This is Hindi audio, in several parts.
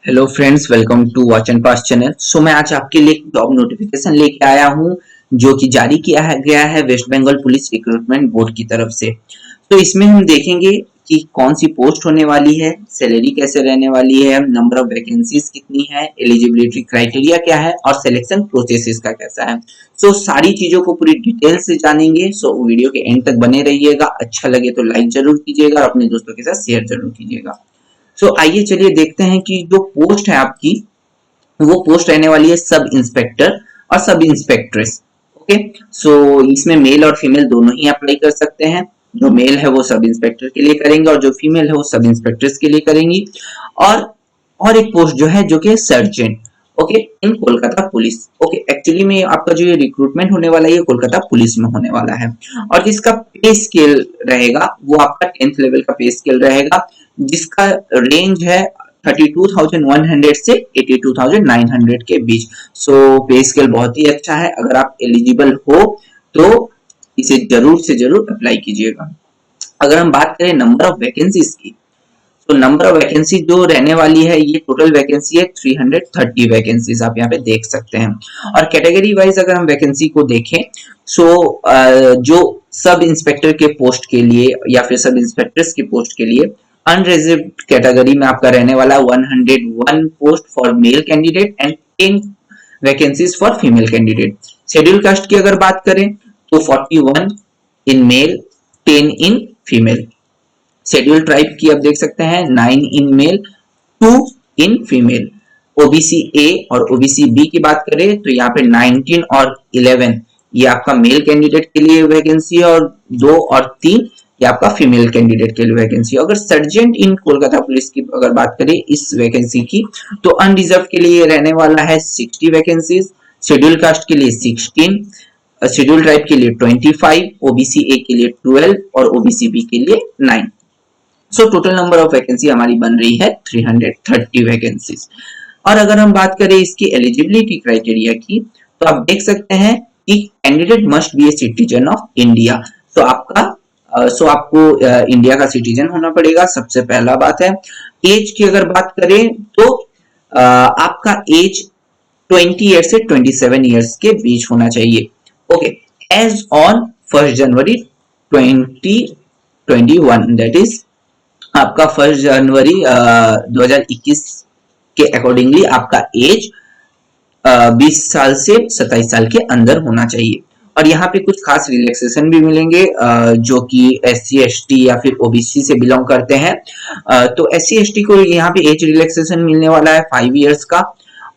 Hello friends, welcome to watch and pass channel. मैं आज आपके लिए जॉब नोटिफिकेशन लेके आया हूँ जो कि जारी किया गया है West Bengal police recruitment board की तरफ से। तो इसमें हम देखेंगे कि कौन सी पोस्ट होने वाली है, सैलरी कैसे रहने वाली है, नंबर ऑफ वैकेंसीज कितनी है, एलिजिबिलिटी क्राइटेरिया क्या है और सिलेक्शन प्रोसेस इसका कैसा है। सारी चीजों को पूरी डिटेल से जानेंगे। वीडियो के एंड तक बने रहिएगा। अच्छा लगे तो लाइक जरूर कीजिएगा और अपने दोस्तों के साथ शेयर जरूर कीजिएगा। आइए चलिए देखते हैं कि जो पोस्ट है आपकी, वो पोस्ट रहने वाली है सब इंस्पेक्टर और सब इंस्पेक्ट्रेस। ओके। इसमें मेल और फीमेल दोनों ही अप्लाई कर सकते हैं। जो मेल है वो सब इंस्पेक्टर के लिए करेंगे और जो फीमेल है वो सब इंस्पेक्टर्स के लिए करेंगी। और और एक पोस्ट जो है जो कि सर्जेंट, ओके, इन कोलकाता पुलिस। ओके, एक्चुअली में आपका जो ये रिक्रूटमेंट होने वाला है ये कोलकाता पुलिस में होने वाला है। और जिसका पे स्केल रहेगा वो आपका 10th लेवल का पे स्केल रहेगा, जिसका रेंज है 32,100 से 82,900 के बीच। पे स्केल बहुत ही अच्छा है। अगर आप एलिजिबल हो तो इसे जरूर से जरूर अप्लाई कीजिएगा। अगर हम बात करें नंबर ऑफ वैकेंसीज की, तो नंबर ऑफ वैकेंसी जो रहने वाली है ये टोटल वैकेंसी है 330 वैकेंसीज, आप यहाँ पे देख सकते हैं। और कैटेगरी वाइज अगर हम वैकेंसी को देखें, जो सब इंस्पेक्टर के पोस्ट के लिए या फिर सब इंस्पेक्टर्स के पोस्ट के लिए अनरिजर्व्ड कैटेगरी में आपका रहने वाला 101 post for male candidate and 10 vacancies for female candidate. Schedule caste की अगर बात करें तो 41 in male, 10 in female. Schedule tribe की आप देख सकते हैं 9 in male, 2 in female. OBC A और ओबीसी बी की बात करें तो यहाँ पे 19 और 11 ये आपका मेल कैंडिडेट के लिए वैकेंसी है और 2 और 3 ये आपका फीमेल कैंडिडेट के लिए वैकेंसी। अगर सर्जेंट इन कोलकाता पुलिस की अगर बात करें इस वैकेंसी की, तो अनरिजर्व के लिए रहने वाला है 60 वैकेंसीज, शेड्यूल कास्ट के लिए 16, शेड्यूल ट्राइब के लिए 25, ओबीसी ए के लिए 12 और ओबीसी बी के लिए 9। टोटल नंबर ऑफ वैकेंसी हमारी बन रही है 330 वैकेंसीज। और अगर हम बात करें इसकी एलिजिबिलिटी क्राइटेरिया की, तो आप देख सकते हैं कि candidate must be a citizen of India. आपको इंडिया का सिटीजन होना पड़ेगा, सबसे पहला बात है। एज की अगर बात करें तो आपका एज 20 ईयर से 27 ईयर्स के बीच होना चाहिए। Okay, as on 1 January 2021, that is आपका 1 जनवरी 2021 के अकॉर्डिंगली आपका एज 20 साल से 27 साल के अंदर होना चाहिए। और यहाँ पे कुछ खास रिलैक्सेशन भी मिलेंगे जो कि SC ST या फिर OBC से बिलोंग करते हैं। तो SC ST को यहाँ पे एज रिलैक्सेशन मिलने वाला है 5 इयर्स का,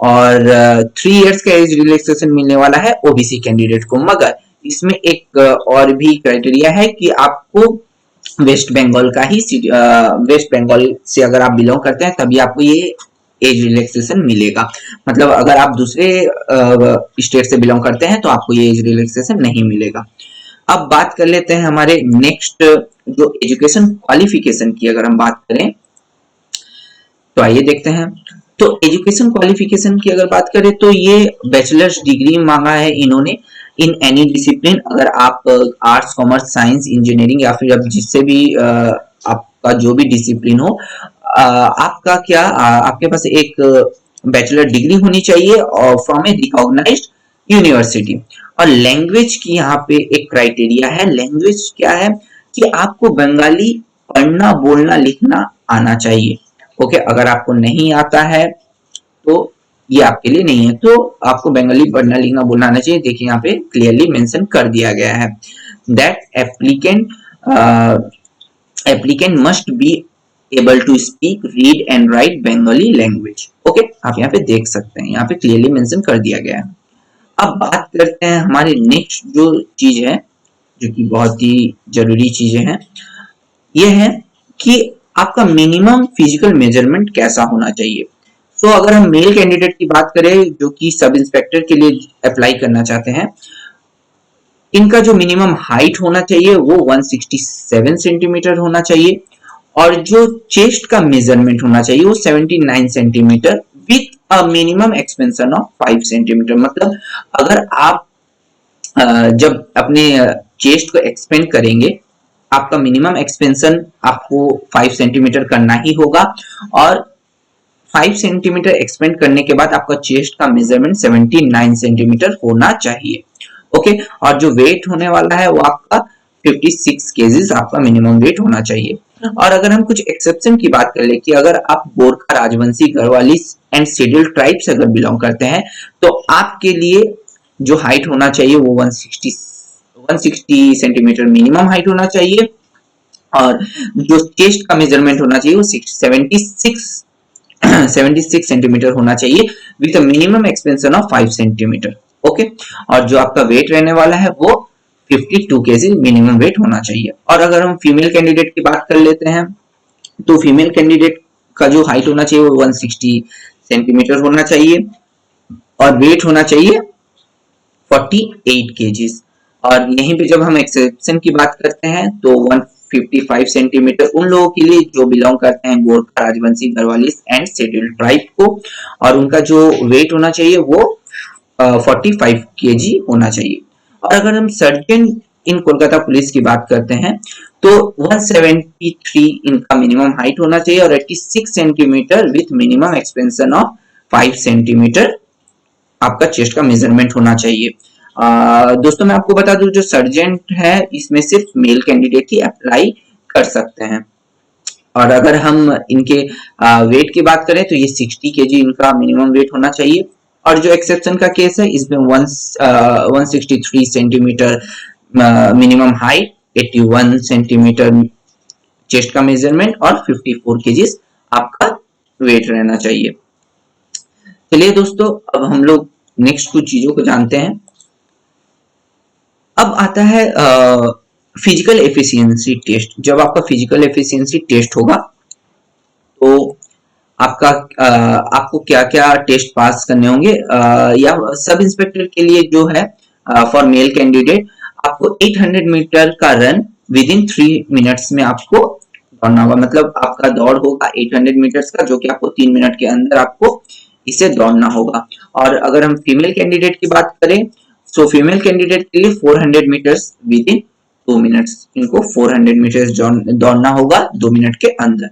और 3 इयर्स का एज रिलैक्सेशन मिलने वाला है OBC कैंडिडेट को। मगर इसमें एक और भी क्राइटेरिया है कि आपको वेस्ट बंगाल का ही वेस्ट बंगाल से अगर आप बिलोंग करते हैं तभी आपको ये एज रिलैक्सेशन मिलेगा। मतलब अगर आप दूसरे स्टेट से बिलोंग करते हैं तो आपको ये एज रिलैक्सेशन नहीं मिलेगा। अब बात कर लेते हैं हमारे नेक्स्ट जो एजुकेशन क्वालिफिकेशन की अगर हम बात करें, तो आइए देखते हैं। तो एजुकेशन क्वालिफिकेशन की अगर बात करें तो ये बैचलर्स डिग्री मांगा है इन्होंने इन एनी डिसिप्लिन। अगर आप आर्ट्स, कॉमर्स, साइंस, इंजीनियरिंग या फिर अब जिससे भी आपका जो भी डिसिप्लिन हो, आपका क्या आपके पास एक बैचलर डिग्री होनी चाहिए और फ्रॉम ए रिकॉग्नाइज्ड यूनिवर्सिटी। और लैंग्वेज की यहाँ पे एक क्राइटेरिया है। लैंग्वेज क्या है कि आपको बंगाली पढ़ना, बोलना, लिखना आना चाहिए। ओके, अगर आपको नहीं आता है तो ये आपके लिए नहीं है। तो आपको बंगाली पढ़ना, लिखना, बोलना आना चाहिए। देखिए यहाँ पे क्लियरली मेंशन कर दिया गया है that applicant must be able to speak, read and write Bengali language. Okay, आप यहाँ पे देख सकते हैं, यहाँ पे क्लियरली मेंशन कर दिया गया है। अब बात करते हैं हमारे नेक्स्ट जो चीज है, जो कि बहुत ही जरूरी चीजें हैं, ये है कि आपका मिनिमम फिजिकल मेजरमेंट कैसा होना चाहिए। अगर हम मेल कैंडिडेट की बात करें जो कि सब इंस्पेक्टर के लिए अप्लाई करना चाहते हैं, इनका जो मिनिमम हाइट होना चाहिए वो 167 सेंटीमीटर होना चाहिए और जो चेस्ट का मेजरमेंट होना चाहिए वो 79 centimetre with a minimum expansion of 5 centimetre. मतलब अगर आप जब अपने चेस्ट को एक्सपेंड करेंगे, आपका मिनिमम एक्सपेंशन आपको 5 सेंटीमीटर करना ही होगा और 5 सेंटीमीटर एक्सपेंड करने के बाद आपका चेस्ट का मेजरमेंट 79 सेंटीमीटर होना चाहिए। ओके, और जो वेट होने वाला है वो आपका 56 केजीज आपका मिनिमम वेट होना चाहिए। और अगर हम कुछ एक्सेप्शन की बात कर ले कि अगर आप Gorkha, Rajbanshi, Garhwali and scheduled tribe से अगर बिलोंग करते हैं तो आपके लिए जो हाइट होना चाहिए वो 160 सेंटीमीटर मिनिमम हाइट होना चाहिए, और जो चेस्ट का मेजरमेंट होना चाहिए वो 76 सेंटीमीटर होना चाहिए with minimum expansion of 5 centimetre. Okay, और जो आपका वेट रहने वाला है वो 52 केजी मिनिमम वेट होना चाहिए। और अगर हम फीमेल कैंडिडेट की बात कर लेते हैं तो फीमेल कैंडिडेट का जो हाइट होना चाहिए वो 160 सेंटीमीटर होना चाहिए और वेट होना चाहिए 48 केजीज। और यहीं पे जब हम एक्सेप्शन की बात करते हैं तो 155 सेंटीमीटर उन लोगों के लिए जो बिलोंग करते हैं Gorkha, Rajbanshi, Garhwali and scheduled tribe को, और उनका जो वेट होना चाहिए वो 45 केजी होना चाहिए। और अगर हम सर्जेंट इन कोलकाता पुलिस की बात करते हैं तो 173 इनका मिनिमम हाइट होना चाहिए और 86 centimetre with minimum expansion of 5 centimetre आपका चेस्ट का मेजरमेंट होना चाहिए। दोस्तों मैं आपको बता दूं जो सर्जेंट है इसमें सिर्फ मेल कैंडिडेट ही अप्लाई कर सकते हैं। और अगर हम इनके वेट की बात करें तो ये 60 केजी इनका मिनिमम वेट होना चाहिए। और जो एक्सेप्शन का केस है इसमें 163 centimetre minimum height, 81 centimetre chest का मेजरमेंट और 54 केजीज आपका वेट रहना चाहिए। चलिए दोस्तों अब हम लोग नेक्स्ट कुछ चीजों को जानते हैं। अब आता है फिजिकल एफिशिएंसी टेस्ट। जब आपका फिजिकल एफिशिएंसी टेस्ट होगा तो आपका आपको क्या क्या टेस्ट पास करने होंगे, या सब इंस्पेक्टर के लिए जो है फॉर मेल कैंडिडेट आपको 800 मीटर का रन विद इन 3 मिनट्स में आपको दौड़ना होगा। मतलब आपका दौड़ होगा 800 मीटर्स का जो कि आपको 3 मिनट के अंदर आपको इसे दौड़ना होगा। और अगर हम फीमेल कैंडिडेट की बात करें सो फीमेल कैंडिडेट के लिए 400 मीटर्स विद इन 2 मिनट्स, इनको 400 मीटर्स दौड़ना होगा 2 मिनट के अंदर।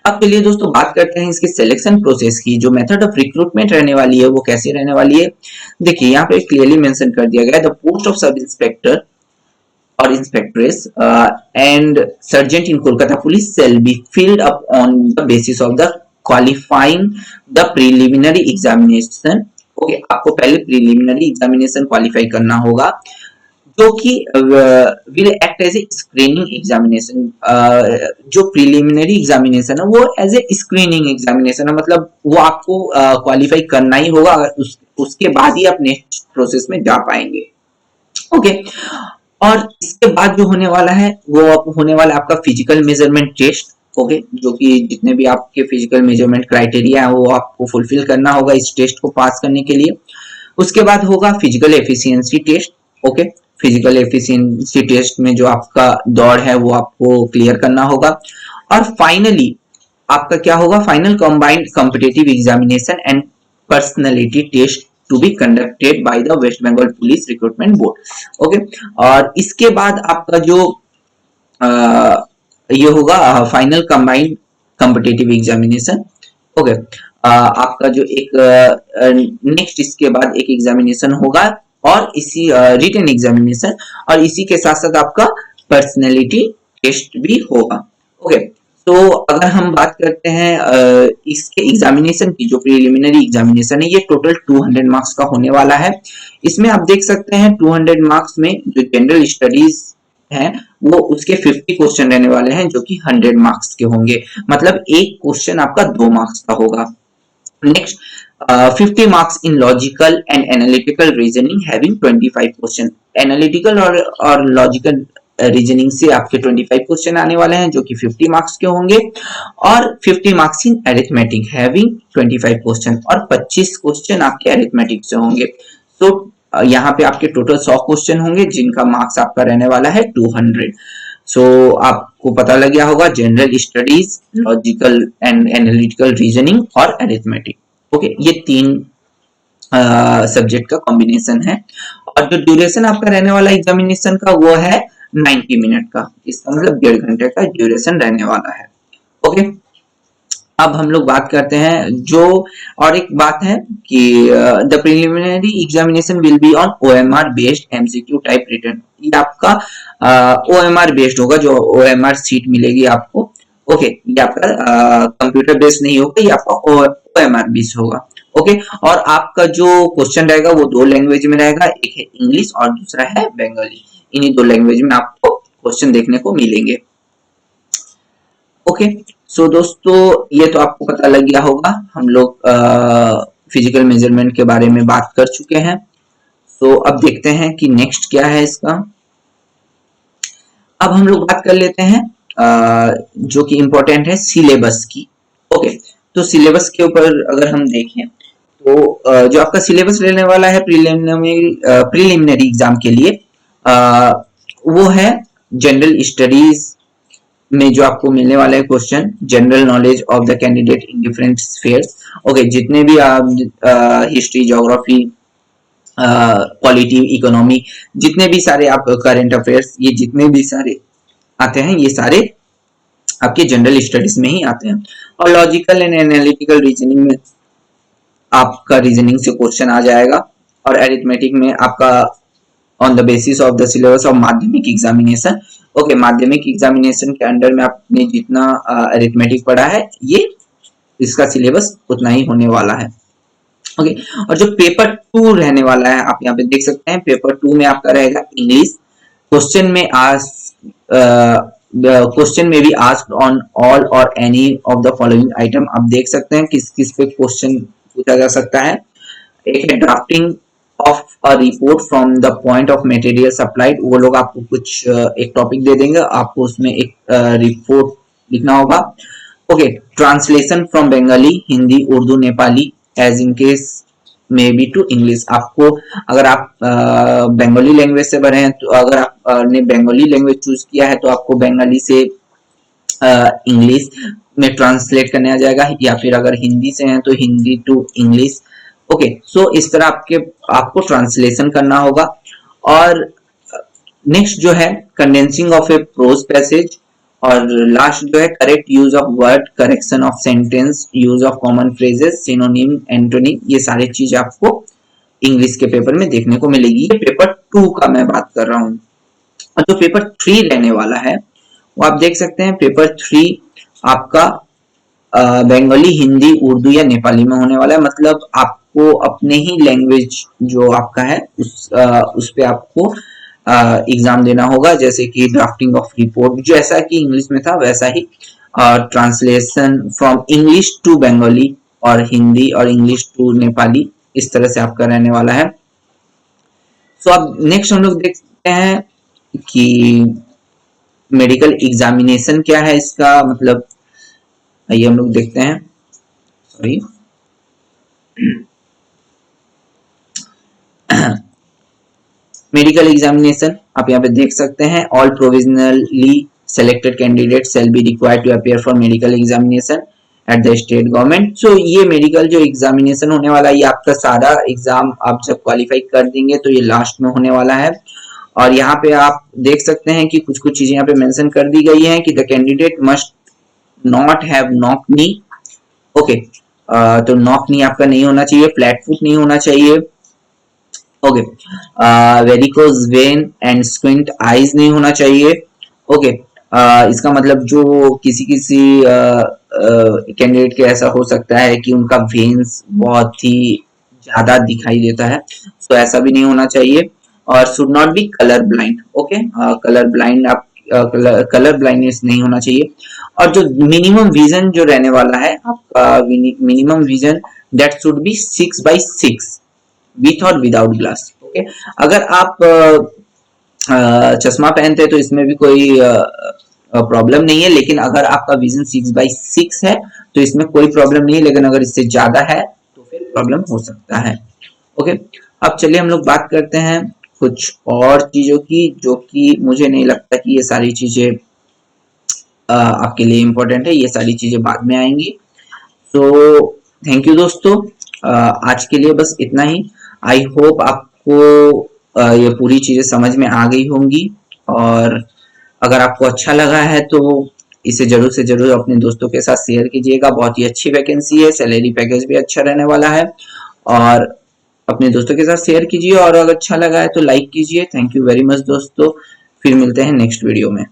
अब चलिए दोस्तों बात करते हैं इसके सिलेक्शन प्रोसेस की। जो मेथड ऑफ रिक्रूटमेंट रहने वाली है वो कैसे रहने वाली है, देखिए यहाँ पे क्लियरली मेंशन कर दिया गया है the post of sub inspector और inspectress and sergeant in Kolkata police shall be filled up on the basis of the qualifying the preliminary examination। Okay, आपको पहले प्रीलिमिनरी एग्जामिनेशन क्वालिफाई करना होगा जो कि will act as a screening examination. जो प्रीलिमिनरी एग्जामिनेशन है वो एज ए स्क्रीनिंग एग्जामिनेशन है, मतलब वो आपको क्वालिफाई करना ही होगा, उसके बाद ही आप नेक्स्ट प्रोसेस में जा पाएंगे। ओके, और इसके बाद जो होने वाला है वो होने वाला आपका फिजिकल मेजरमेंट टेस्ट। ओके, जो कि जितने भी आपके फिजिकल मेजरमेंट क्राइटेरिया है वो आपको फुलफिल करना होगा इस टेस्ट को पास करने के लिए। उसके बाद होगा physical efficiency test. Okay, physical efficiency test में जो आपका दौड़ है वो आपको क्लियर करना होगा। और फाइनली आपका क्या होगा, final combined competitive examination and personality test to be conducted by the West Bengal police recruitment board. Okay, और इसके बाद आपका जो ये होगा final combined competitive examination. Okay, आपका जो एक नेक्स्ट इसके बाद एक एग्जामिनेशन होगा और इसी रिटन एग्जामिनेशन, और इसी के साथ साथ आपका पर्सनैलिटी टेस्ट भी होगा। ओके, तो अगर हम बात करते हैं इसके एग्जामिनेशन की, जो प्रीलिमिनरी एग्जामिनेशन है ये टोटल 200 मार्क्स का होने वाला है। इसमें आप देख सकते हैं 200 मार्क्स में जो जनरल स्टडीज है वो उसके 50 क्वेश्चन रहने वाले हैं जो कि 100 मार्क्स के होंगे, मतलब एक क्वेश्चन आपका 2 मार्क्स का होगा। Next 50 marks in logical and analytical reasoning having 25 question. Analytical और लॉजिकल रीजनिंग से आपके 25 क्वेश्चन आने वाले हैं जो कि 50 मार्क्स के होंगे, और 50 marks in arithmetic having 25 question, और 25 क्वेश्चन आपके अरिथमेटिक से होंगे। तो यहाँ पे आपके टोटल 100 क्वेश्चन होंगे जिनका मार्क्स आपका रहने वाला है 200। सो आपको पता लग गया होगा general studies, logical and analytical reasoning और अरिथमेटिक। ओके, ये 3 सब्जेक्ट का कॉम्बिनेशन है। और जो ड्यूरेशन आपका रहने वाला एग्जामिनेशन का वो है 90 मिनट का, इसका मतलब 1.5 घंटे का ड्यूरेशन रहने वाला है। ओके, अब हम लोग बात करते हैं जो और एक बात है कि the preliminary examination will be on OMR based MCQ type return. ये आपका ओएमआर बेस्ड होगा, जो ओएमआर सीट मिलेगी आपको। ओके, ये आपका कंप्यूटर बेस्ड नहीं होगा, ये आपका ओएमआर बेस्ड होगा। ओके, और आपका जो क्वेश्चन रहेगा वो दो लैंग्वेज में रहेगा, एक है इंग्लिश और दूसरा है बंगाली। इन्हीं दो लैंग्वेज में आपको क्वेश्चन देखने को मिलेंगे। ओके, सो दोस्तों ये तो आपको पता लग गया होगा, हम लोग फिजिकल मेजरमेंट के बारे में बात कर चुके हैं। सो अब देखते हैं कि नेक्स्ट क्या है इसका। अब हम लोग बात कर लेते हैं जो कि इम्पोर्टेंट है सिलेबस की। ओके, तो सिलेबस के ऊपर अगर हम देखें तो जो आपका सिलेबस रहने वाला है प्रिलिमिनरी एग्जाम के लिए वो है जनरल स्टडीज में जो आपको मिलने वाला है question, general knowledge of the candidate in different spheres. Okay, जितने भी आप हिस्ट्री, ज्योग्राफी, पॉलिटी, इकोनॉमी, जितने भी सारे आप करंट अफेयर्स, ये जितने भी सारे आते हैं ये सारे आपके जनरल स्टडीज में ही आते हैं। और लॉजिकल एंड एनालिटिकल रीजनिंग में आपका रीजनिंग से क्वेश्चन आ जाएगा, और अरिथमेटिक में आपका on the basis of the syllabus of माध्यमिक एग्जामिनेशन। ओके, माध्यमिक एग्जामिनेशन के अंडर में आपने जितना अरिथमेटिक पढ़ा है ये इसका सिलेबस उतना ही होने वाला है। ओके, और जो पेपर 2 रहने वाला है आप यहाँ पे देख सकते हैं, पेपर 2 में आपका रहेगा इंग्लिश। क्वेश्चन में क्वेश्चन में भी आस्क्ड ऑन ऑल और any of the following item. आप देख सकते हैं किस किस पे क्वेश्चन पूछा जा सकता है। एक है drafting of a report from the point of material supplied. वो लोग आपको कुछ एक टॉपिक दे देंगे, आपको उसमें एक रिपोर्ट लिखना होगा। Okay, translation from Bengali, Hindi, Urdu, Nepali as in case may be to English. आपको अगर आप बंगाली लैंग्वेज से पढ़े हैं तो अगर आपने बंगाली लैंग्वेज चूज किया है तो आपको बंगाली से इंग्लिश में ट्रांसलेट करने आ जाएगा, या फिर अगर हिंदी से हैं तो हिंदी टू इंग्लिश। ओके, सो इस तरह आपको ट्रांसलेशन करना होगा। और नेक्स्ट जो है condensing of a prose passage, और लास्ट जो है correct use of word, correction of sentence, use of common phrases, synonym, antonym, ये सारी चीज आपको इंग्लिश के पेपर में देखने को मिलेगी। ये पेपर 2 का मैं बात कर रहा हूँ। और जो पेपर 3 रहने वाला है वो आप देख सकते हैं, पेपर 3 आपका बंगाली, हिंदी, उर्दू या नेपाली में होने वाला है। मतलब आपको अपने ही लैंग्वेज जो आपका है उस पे आपको एग्जाम देना होगा, जैसे कि ड्राफ्टिंग ऑफ रिपोर्ट जैसा कि इंग्लिश में था वैसा ही, translation from English to Bengali और हिंदी और इंग्लिश टू नेपाली, इस तरह से आपका रहने वाला है। सो अब नेक्स्ट हम लोग देखते हैं कि मेडिकल एग्जामिनेशन क्या है इसका, मतलब आइए हम लोग देखते हैं। सॉरी, मेडिकल एग्जामिनेशन आप यहाँ पे देख सकते हैं, all provisionally selected candidates shall be required to appear for medical examination at the state government। so ये मेडिकल जो एग्जामिनेशन होने वाला है, ये आपका सारा एग्जाम आप जब क्वालिफाई कर देंगे तो ये लास्ट में होने वाला है। और यहाँ पे आप देख सकते हैं कि कुछ कुछ चीजें यहाँ पे मेंशन कर दी गई हैं कि the candidate must not have knock knee. Okay, तो नॉक नी आपका नहीं होना चाहिए, फ्लैट फुट नहीं होना चाहिए। Okay, varicose vein and squint eyes नहीं होना चाहिए। ओके, इसका मतलब जो किसी किसी कैंडिडेट के ऐसा हो सकता है कि उनका वेन्स बहुत ही ज्यादा दिखाई देता है, तो ऐसा भी नहीं होना चाहिए। और should not be colour blind. Okay, colour blind आप कलर ब्लाइंडनेस नहीं होना चाहिए। और जो मिनिमम विजन जो रहने वाला है आपका, minimum vision that should be 6/6 with और विदाउट ग्लास। ओके, अगर आप चश्मा पहनते हैं तो इसमें भी कोई प्रॉब्लम नहीं है, लेकिन अगर आपका विजन 6/6 है तो इसमें कोई प्रॉब्लम नहीं है, लेकिन अगर इससे ज्यादा है तो फिर प्रॉब्लम हो सकता है। ओके, अब चलिए हम लोग बात करते हैं कुछ और चीजों की, जो कि मुझे नहीं लगता कि ये सारी चीजें आपके लिए इम्पोर्टेंट है, ये सारी चीजें बाद में आएंगी। तो थैंक यू दोस्तों, आज के लिए बस इतना ही। आई होप आपको ये पूरी चीजें समझ में आ गई होंगी, और अगर आपको अच्छा लगा है तो इसे जरूर से जरूर अपने दोस्तों के साथ शेयर कीजिएगा। बहुत ही अच्छी वैकेंसी है, सैलरी पैकेज भी अच्छा रहने वाला है, और अपने दोस्तों के साथ शेयर कीजिए, और अगर अच्छा लगा है तो लाइक कीजिए। थैंक यू वेरी मच दोस्तों, फिर मिलते हैं नेक्स्ट वीडियो में।